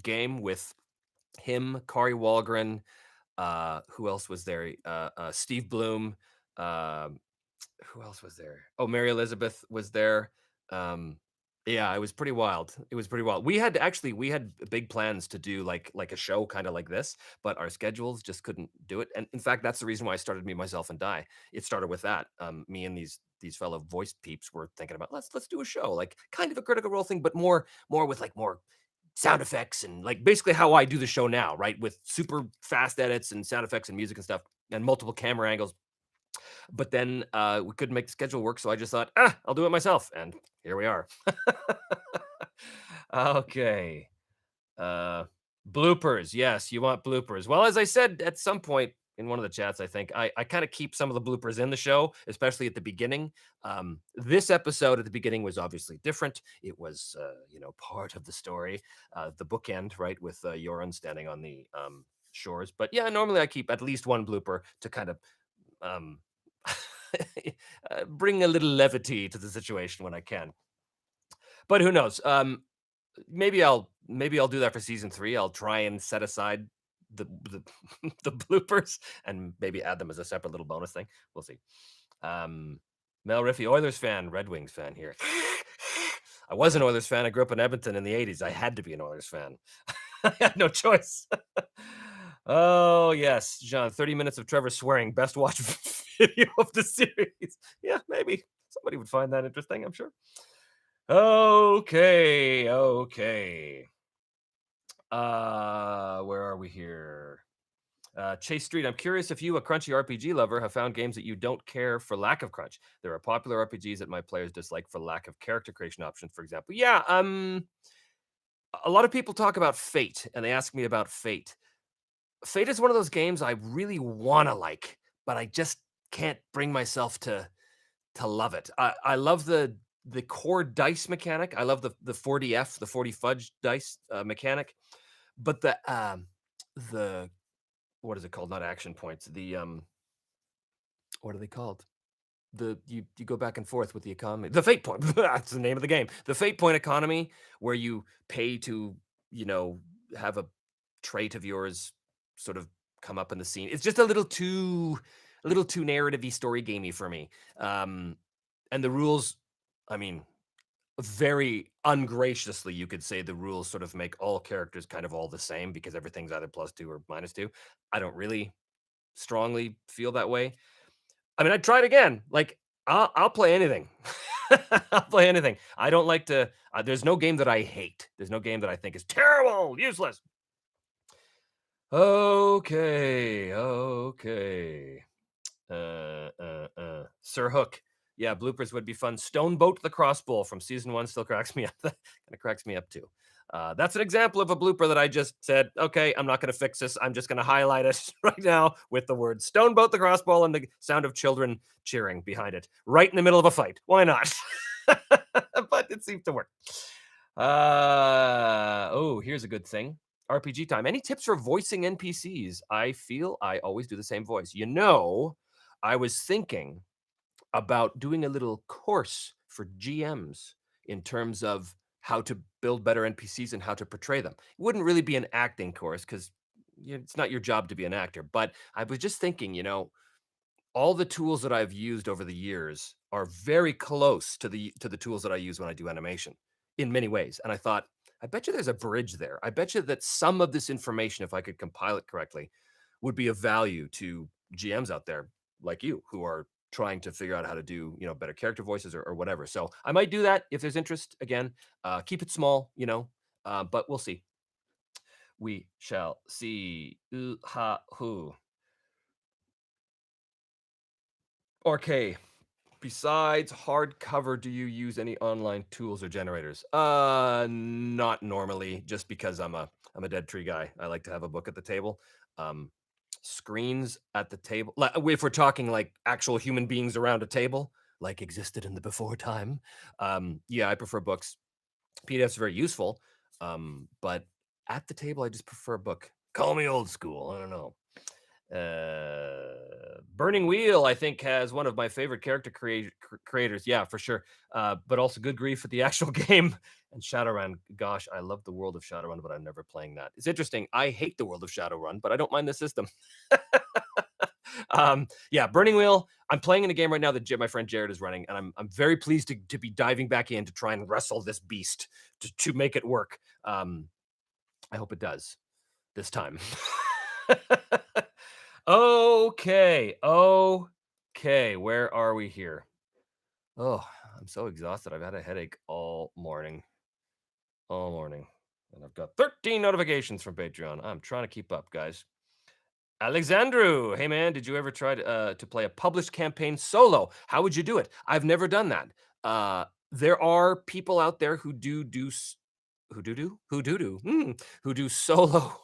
game with him, Kari Walgren. Who else was there? Steve Bloom. Uh, who else was there? Oh, Mary Elizabeth was there. Um, yeah, it was pretty wild. It was pretty wild. We had big plans to do like a show kind of like this, but our schedules just couldn't do it. And in fact, that's the reason why I started Me, Myself, and Die. It started with that. Me and these fellow voice peeps were thinking about let's do a show, like kind of a Critical Role thing, but more with like more sound effects and like basically how I do the show now, right? With super fast edits and sound effects and music and stuff and multiple camera angles. But then we couldn't make the schedule work, so I just thought, I'll do it myself, and here we are. Okay. Uh, bloopers. Yes, you want bloopers. Well, as I said at some point in one of the chats, I think I kind of keep some of the bloopers in the show, especially at the beginning. This episode at the beginning was obviously different. It was, part of the story, the bookend, right, with Yoren standing on the shores. But yeah, normally I keep at least one blooper to kind of um, bring a little levity to the situation when I can. But who knows? Maybe I'll do that for season 3. I'll try and set aside the the bloopers and maybe add them as a separate little bonus thing. We'll see. Mel Riffy, Oilers fan, Red Wings fan here. I was an Oilers fan. I grew up in Edmonton in the 80s. I had to be an Oilers fan. I had no choice. Oh, yes, John, 30 minutes of Trevor swearing, best watch video of the series. Yeah, maybe somebody would find that interesting, I'm sure. Okay. Where are we here? Chase Street, I'm curious if you, a crunchy RPG lover, have found games that you don't care for lack of crunch. There are popular RPGs that my players dislike for lack of character creation options, for example. Yeah, a lot of people talk about Fate, and they ask me about Fate. Fate is one of those games I really want to like, but I just can't bring myself to love it. I love the core dice mechanic. I love the 40F, the 40 fudge dice mechanic, but the what is it called? Not action points. What are they called? You go back and forth with the economy. The fate point. That's the name of the game. The fate point economy, where you pay to you know have a trait of yours sort of come up in the scene. It's just a little too a little too narrative-y, story gamey for me. And the rules, I mean, very ungraciously, you could say the rules sort of make all characters kind of all the same because everything's either +2 or -2. I don't really strongly feel that way. I mean, I'd try it again. Like, I'll play anything. I'll play anything. I don't like to. There's no game that I hate. There's no game that I think is terrible, useless. Okay, okay. Sir Hook. Yeah, bloopers would be fun. Stoneboat the Crossbow from season 1 still cracks me up. Kind of cracks me up too. That's an example of a blooper that I just said, okay, I'm not going to fix this. I'm just going to highlight it right now with the word Stoneboat the Crossbow and the sound of children cheering behind it, right in the middle of a fight. Why not? But it seems to work. Oh, here's a good thing. RPG time. Any tips for voicing NPCs? I feel I always do the same voice. You know, I was thinking about doing a little course for GMs in terms of how to build better NPCs and how to portray them. It wouldn't really be an acting course because it's not your job to be an actor. But I was just thinking, all the tools that I've used over the years are very close to the tools that I use when I do animation in many ways. And I thought, I bet you there's a bridge there. I bet you that some of this information, if I could compile it correctly, would be of value to GMs out there like you who are trying to figure out how to do, better character voices or whatever. So I might do that if there's interest. Again, keep it small, but we'll see. We shall see. Ha who. Okay. Besides hardcover, do you use any online tools or generators? Not normally, just because I'm a dead tree guy. I like to have a book at the table. Um, Screens at the table. Like, if we're talking like actual human beings around a table, like existed in the before time. Yeah, I prefer books. PDFs are very useful. But at the table, I just prefer a book. Call me old school. I don't know. Burning Wheel, I think, has one of my favorite character creators. Yeah, for sure. But also good grief at the actual game. And Shadowrun, gosh, I love the world of Shadowrun, but I'm never playing that. It's interesting. I hate the world of Shadowrun, but I don't mind the system. Yeah, Burning Wheel. I'm playing in a game right now that my friend Jared is running, and I'm very pleased to be diving back in to try and wrestle this beast to make it work. I hope it does this time. Okay. Okay. Where are we here? Oh, I'm so exhausted. I've had a headache all morning. All morning. And I've got 13 notifications from Patreon. I'm trying to keep up, guys. Alexandru, hey man, did you ever try to play a published campaign solo? How would you do it? I've never done that. There are people out there who do solo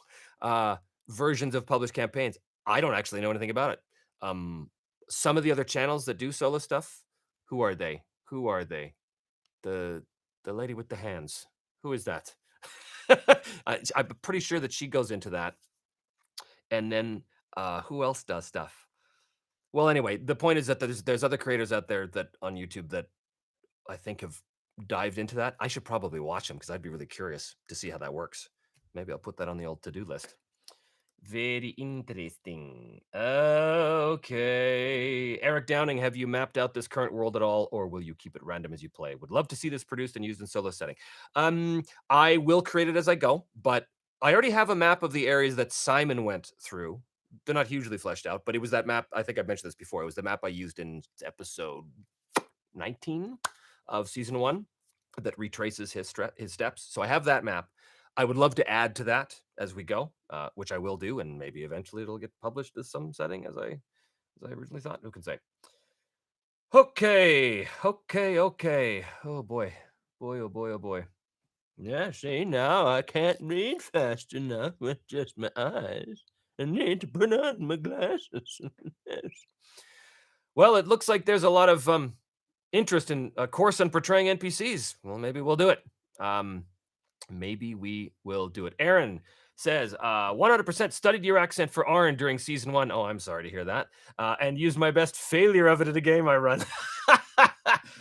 versions of published campaigns. I don't actually know anything about it. Some of the other channels that do solo stuff, who are they? Who are they? The lady with the hands. Who is that? I'm pretty sure that she goes into that. And then who else does stuff? Well, anyway, the point is that there's other creators out there that on YouTube that I think have dived into that. I should probably watch them because I'd be really curious to see how that works. Maybe I'll put that on the old to-do list. Very interesting. Okay. Eric Downing, have you mapped out this current world at all, or will you keep it random as you play? Would love to see this produced and used in solo setting. I will create it as I go, but I already have a map of the areas that Simon went through. They're not hugely fleshed out, but it was that map. I think I mentioned this before. It was the map I used in episode 19 of season 1 that retraces his steps. So I have that map. I would love to add to that as we go, which I will do, and maybe eventually it'll get published as some setting as I originally thought. Who can say? Okay. Oh boy. Oh boy. Yeah, see, now I can't read fast enough with just my eyes. I need to put on my glasses. Yes. Well, it looks like there's a lot of interest in a course on portraying NPCs. Well, maybe we'll do it. Maybe we will do it. Aaron says, 100% studied your accent for Arn during season 1. Oh, I'm sorry to hear that. And used my best failure of it at a game I run.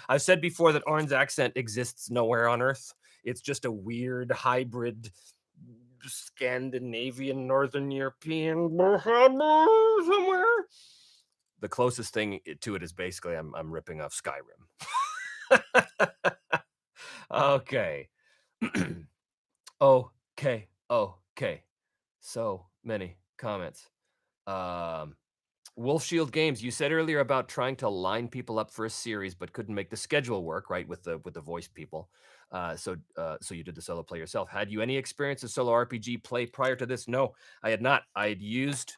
I've said before that Arn's accent exists nowhere on Earth. It's just a weird hybrid Scandinavian, Northern European somewhere. the closest thing to it is basically I'm ripping off Skyrim. Okay. Okay. So many comments. Um, Wolf Shield Games, you said earlier about trying to line people up for a series, but couldn't make the schedule work, right? With the voice people. So you did the solo play yourself. Had you any experience of solo RPG play prior to this? No, I had not. I had used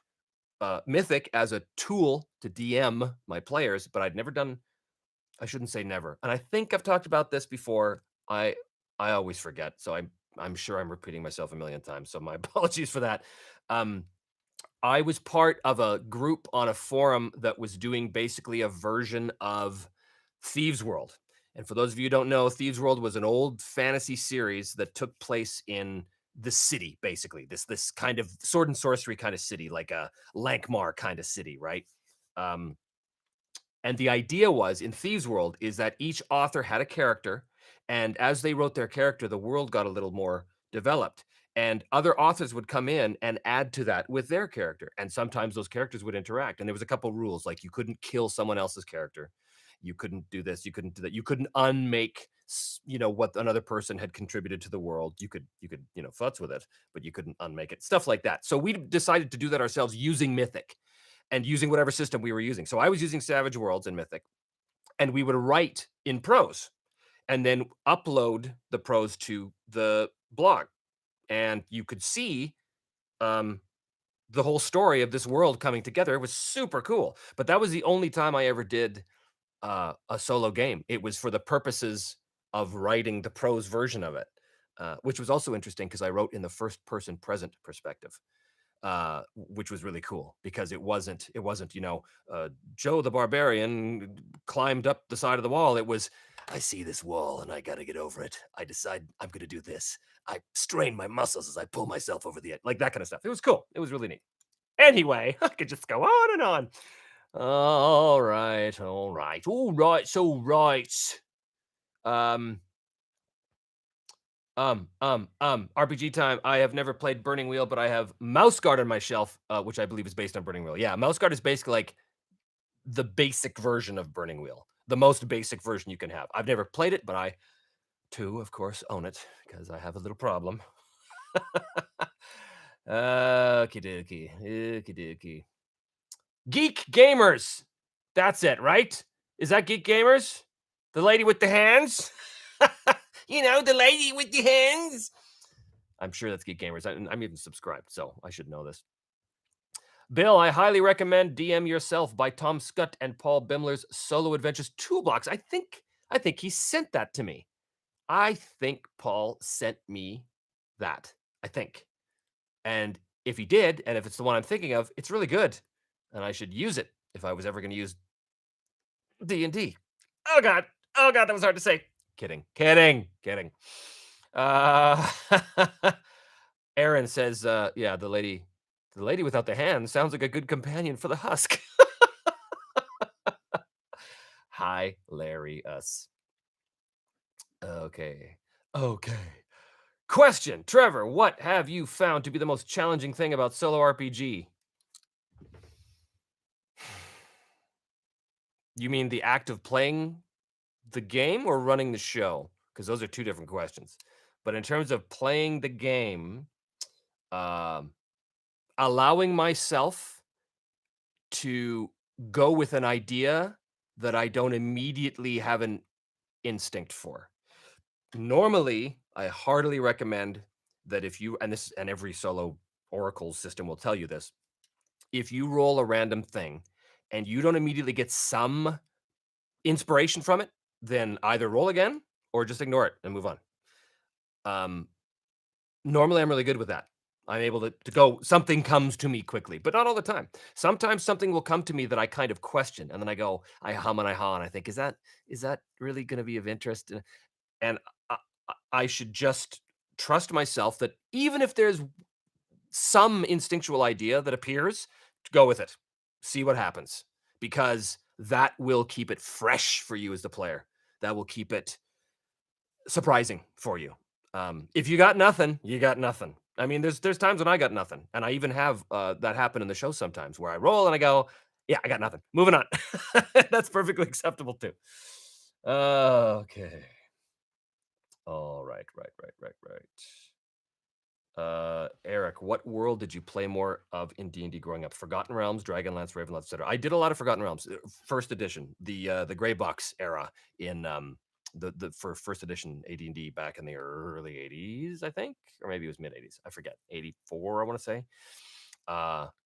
Mythic as a tool to DM my players, but I'd never done. I shouldn't say never. And I think I've talked about this before. I always forget, so I'm sure I'm repeating myself a million times. So my apologies for that. Um, I was part of a group on a forum that was doing basically a version of Thieves World. And for those of you who don't know, Thieves World was an old fantasy series that took place in the city, basically. This kind of sword and sorcery kind of city, like a Lankmar kind of city, right? Um, and the idea was in Thieves World is that each author had a character, and as they wrote their character, the world got a little more developed. And other authors would come in and add to that with their character. And sometimes those characters would interact. And there was a couple rules, like you couldn't kill someone else's character. You couldn't do this, you couldn't do that. You couldn't unmake, what another person had contributed to the world. You could futz with it, but you couldn't unmake it. Stuff like that. So we decided to do that ourselves using Mythic and using whatever system we were using. So I was using Savage Worlds in Mythic, and we would write in prose and then upload the prose to the blog. And you could see um, the whole story of this world coming together. It was super cool. But that was the only time I ever did a solo game. It was for the purposes of writing the prose version of it, which was also interesting because I wrote in the first person present perspective. Which was really cool because it wasn't Joe the barbarian climbed up the side of the wall. It was, I see this wall and I got to get over it. I decide I'm going to do this. I strain my muscles as I pull myself over the edge, like that kind of stuff. It was cool. It was really neat. Anyway, I could just go on and on. All right. Um, RPG time. I have never played Burning Wheel, but I have Mouse Guard on my shelf, which I believe is based on Burning Wheel. Yeah, Mouse Guard is basically like the basic version of Burning Wheel, the most basic version you can have. I've never played it, but I, too, of course, own it because I have a little problem. Okie dokie. Okie dokie. Geek Gamers. That's it, right? Is that Geek Gamers? The lady with the hands? The lady with the hands. I'm sure that's Geek Gamers. I'm even subscribed, so I should know this. Bill, I highly recommend DM Yourself by Tom Scott and Paul Bimler's Solo Adventures Toolbox. I think he sent that to me. I think Paul sent me that. I think. And if he did, and if it's the one I'm thinking of, it's really good. And I should use it if I was ever going to use D&D. Oh God, that was hard to say. Kidding. Uh, Aaron says, yeah, the lady without the hand sounds like a good companion for the husk. Hilarious. Okay. Question, Trevor, what have you found to be the most challenging thing about solo RPG? You mean the act of playing the game or running the show? Because those are two different questions. But in terms of playing the game, um, allowing myself to go with an idea that I don't immediately have an instinct for. Normally, I heartily recommend that if you, and every solo Oracle system will tell you this, if you roll a random thing and you don't immediately get some inspiration from it, then either roll again or just ignore it and move on. Normally, I'm really good with that. I'm able to go, something comes to me quickly, but not all the time. Sometimes something will come to me that I kind of question, and then I go, I hum and I haw, and I think, is that really going to be of interest? And I should just trust myself that even if there's some instinctual idea that appears, to go with it, see what happens, because that will keep it fresh for you as the player. That will keep it surprising for you. If you got nothing, you got nothing. I mean, there's times when I got nothing, and I even have that happen in the show sometimes where I roll and I go, Yeah, I got nothing. Moving on. That's perfectly acceptable too. Okay. All right, right. Eric, what world did you play more of in D&D growing up? Forgotten Realms, Dragonlance, Ravenloft, etc. I did a lot of Forgotten Realms, first edition, the gray box era in the for first edition AD&D back in the early 80s, I think, or maybe it was mid 80s. I forget. 84, I want to say.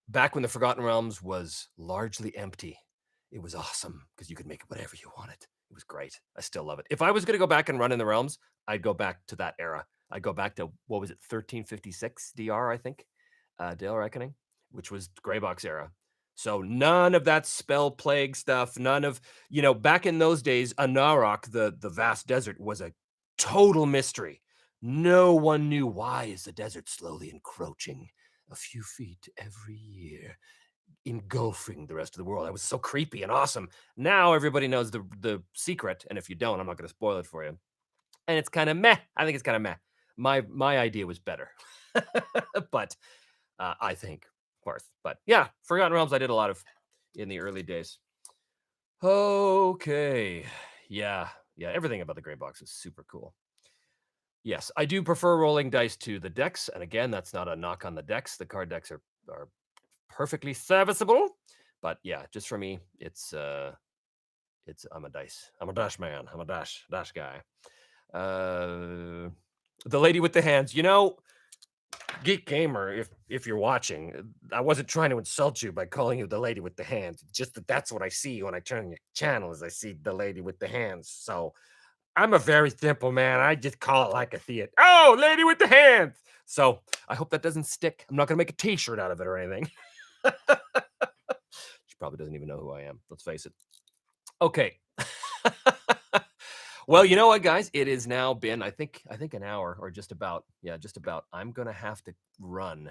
Back when the Forgotten Realms was largely empty. It was awesome because you could make it whatever you wanted. It was great. I still love it. If I was going to go back and run in the realms, I'd go back to that era. I'd go back to, what was it, 1356 DR, I think, Dale Reckoning, which was Greybox era. So none of that spell plague stuff, none of, back in those days, Anarok, the vast desert, was a total mystery. No one knew, why is the desert slowly encroaching a few feet every year, engulfing the rest of the world. That was so creepy and awesome. Now everybody knows the secret, and if you don't, I'm not going to spoil it for you. And it's kind of meh. I think it's kind of meh. My idea was better, but I think, of course. But yeah, Forgotten Realms I did a lot of in the early days. Okay, yeah, everything about the gray box is super cool. Yes, I do prefer rolling dice to the decks, and again, that's not a knock on the decks. The card decks are perfectly serviceable, but yeah, just for me, it's I'm a dice. I'm a dash man. I'm a dash guy. The lady with the hands. Geek Gamer, if you're watching, I wasn't trying to insult you by calling you the lady with the hands. Just that's what I see when I turn your channel, is I see the lady with the hands. So I'm a very simple man. I just call it like I see it. Oh, lady with the hands. So I hope that doesn't stick. I'm not gonna make a T-shirt out of it or anything. She probably doesn't even know who I am. Let's face it. Okay. Well, you know what, guys? It has now been, I think an hour, or just about. Yeah, just about. I'm gonna have to run.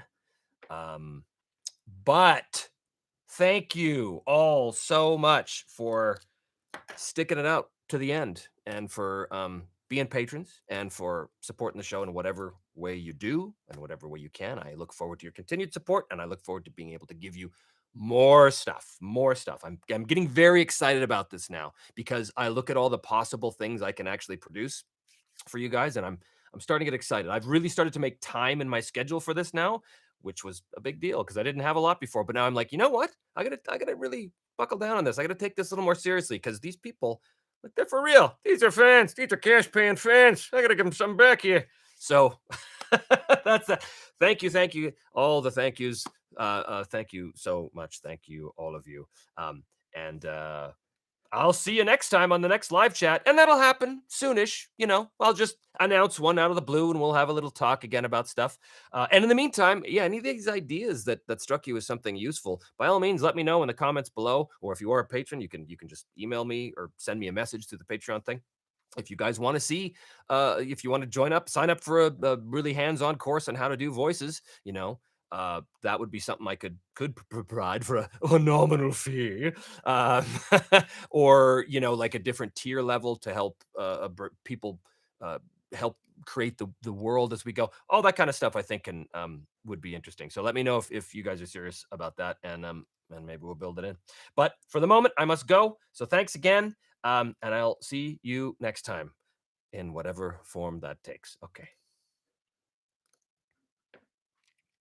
But thank you all so much for sticking it out to the end, and for being patrons, and for supporting the show in whatever way you do and whatever way you can. I look forward to your continued support, and I look forward to being able to give you more stuff. I'm getting very excited about this now, because I look at all the possible things I can actually produce for you guys, and I'm starting to get excited. I've really started to make time in my schedule for this now, which was a big deal because I didn't have a lot before. But now I'm like, you know what? I gotta really buckle down on this. I gotta take this a little more seriously, because these people, like, they're for real. These are fans. These are cash paying fans. I gotta give them something back here. So that's that. Thank you, all the thank yous. Thank you so much. Thank you, all of you. And I'll see you next time on the next live chat, and that'll happen soonish. I'll just announce one out of the blue, and we'll have a little talk again about stuff. And in the meantime, yeah, any of these ideas that struck you as something useful, by all means, let me know in the comments below. Or if you are a patron, you can just email me or send me a message through the Patreon thing. If you guys want to see, if you want to join up, sign up for a really hands-on course on how to do voices, that would be something I could provide for a nominal fee, um, or like a different tier level to help people help create the world as we go. All that kind of stuff I think can would be interesting. So let me know if you guys are serious about that, and maybe we'll build it in. But for the moment, I must go. So thanks again. And I'll see you next time in whatever form that takes. Okay.